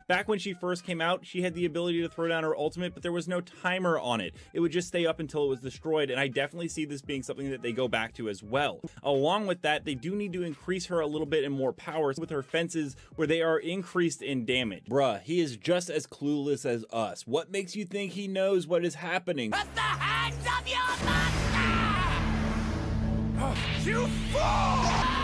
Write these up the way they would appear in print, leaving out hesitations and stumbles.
Back when she first came out, she had the ability to throw down her ultimate, but there was no timer on it. It would just stay up until it was destroyed, and I definitely see this being something that they go back to as well. Along with that, they do need to increase her a little bit in more power with her fences where they are increased in damage. Bruh, he is just as clueless as us. What makes you think he knows what is happening? At the hands of your master! You fool!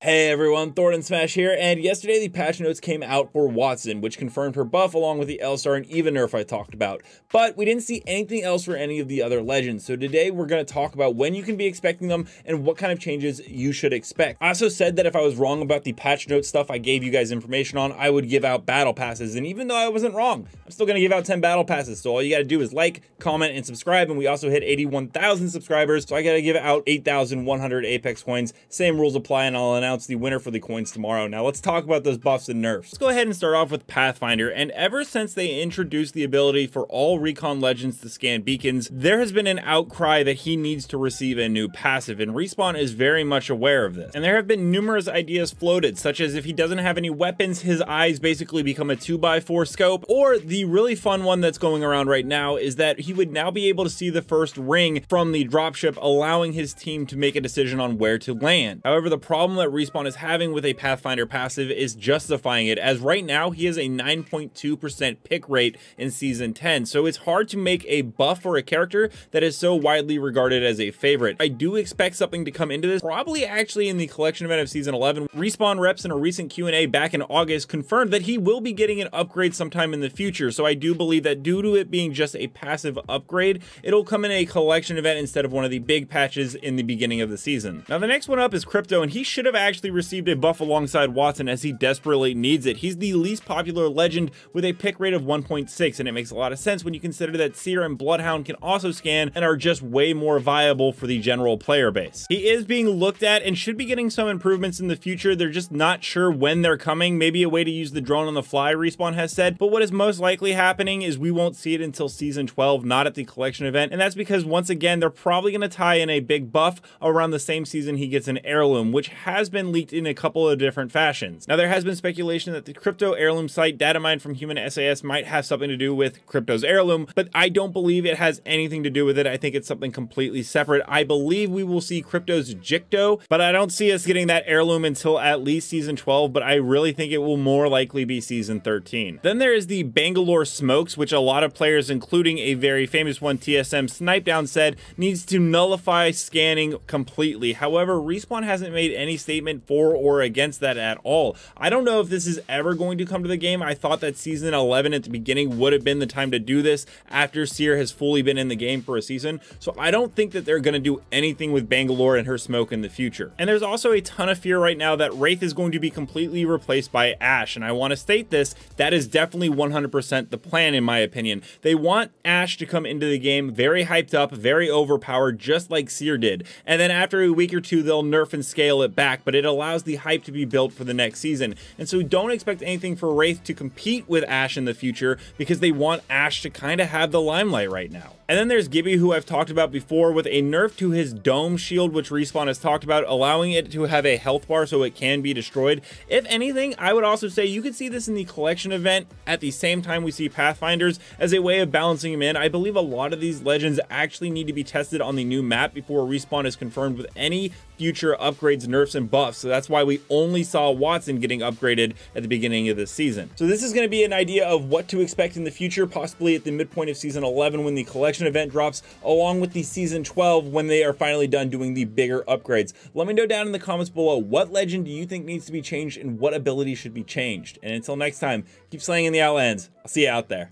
Hey everyone, Thordan Smash here, and yesterday the patch notes came out for Wattson, which confirmed her buff along with the L-Star and even nerf I talked about. But we didn't see anything else for any of the other legends, so today we're going to talk about when you can be expecting them and what kind of changes you should expect. I also said that if I was wrong about the patch note stuff I gave you guys information on, I would give out battle passes, and even though I wasn't wrong, I'm still going to give out 10 battle passes, so all you got to do is like, comment, and subscribe, and we also hit 81,000 subscribers, so I got to give out 8,100 Apex coins. Same rules apply, and I'll announce the winner for the coins tomorrow. Now let's talk about those buffs and nerfs. Let's go ahead and start off with Pathfinder, and ever since they introduced the ability for all recon legends to scan beacons, there has been an outcry that he needs to receive a new passive, and Respawn is very much aware of this. And there have been numerous ideas floated, such as if he doesn't have any weapons, his eyes basically become a 2x4 scope, or the really fun one that's going around right now is that he would now be able to see the first ring from the dropship, allowing his team to make a decision on where to land. However, the problem that Respawn is having with a Pathfinder passive is justifying it, as right now he has a 9.2% pick rate in season 10, so it's hard to make a buff for a character that is so widely regarded as a favorite. I do expect something to come into this, probably actually in the collection event of season 11. Respawn reps in a recent Q&A back in August confirmed that he will be getting an upgrade sometime in the future, so I do believe that due to it being just a passive upgrade, it'll come in a collection event instead of one of the big patches in the beginning of the season. Now the next one up is Crypto, and he should have actually received a buff alongside Wattson as he desperately needs it. He's the least popular legend with a pick rate of 1.6, and it makes a lot of sense when you consider that Seer and Bloodhound can also scan and are just way more viable for the general player base. He is being looked at and should be getting some improvements in the future. They're just not sure when they're coming. Maybe a way to use the drone on the fly, Respawn has said, but what is most likely happening is we won't see it until season 12, not at the collection event, and that's because once again they're probably going to tie in a big buff around the same season he gets an heirloom, which has been leaked in a couple of different fashions. Now there has been speculation that the crypto heirloom site data mined from human SAS might have something to do with crypto's heirloom, but I don't believe it has anything to do with it. I think it's something completely separate. I believe we will see crypto's Jicto, but I don't see us getting that heirloom until at least season 12, but I really think it will more likely be season 13. Then there is the Bangalore smokes, which a lot of players, including a very famous one, TSM Snipedown, said needs to nullify scanning completely. However, Respawn hasn't made any statement for or against that at all. I don't know if this is ever going to come to the game. I thought that season 11 at the beginning would have been the time to do this after Seer has fully been in the game for a season, so I don't think that they're going to do anything with Bangalore and her smoke in the future. And there's also a ton of fear right now that Wraith is going to be completely replaced by Ashe, and I want to state this, that is definitely 100% the plan in my opinion. They want Ashe to come into the game very hyped up, very overpowered, just like Seer did, and then after a week or two they'll nerf and scale it back, but it allows the hype to be built for the next season. And so don't expect anything for Wraith to compete with Ashe in the future because they want Ashe to kind of have the limelight right now. And then there's Gibby, who I've talked about before, with a nerf to his dome shield, which Respawn has talked about, allowing it to have a health bar so it can be destroyed. If anything, I would also say you could see this in the collection event at the same time we see Pathfinders as a way of balancing them in. I believe a lot of these legends actually need to be tested on the new map before Respawn is confirmed with any future upgrades, nerfs, and buffs. So that's why we only saw Wattson getting upgraded at the beginning of this season. So this is going to be an idea of what to expect in the future, possibly at the midpoint of season 11 when the collection event drops, along with the season 12 when they are finally done doing the bigger upgrades. Let me know down in the comments below, what legend do you think needs to be changed and what ability should be changed? And until next time, keep slaying in the Outlands. I'll see you out there.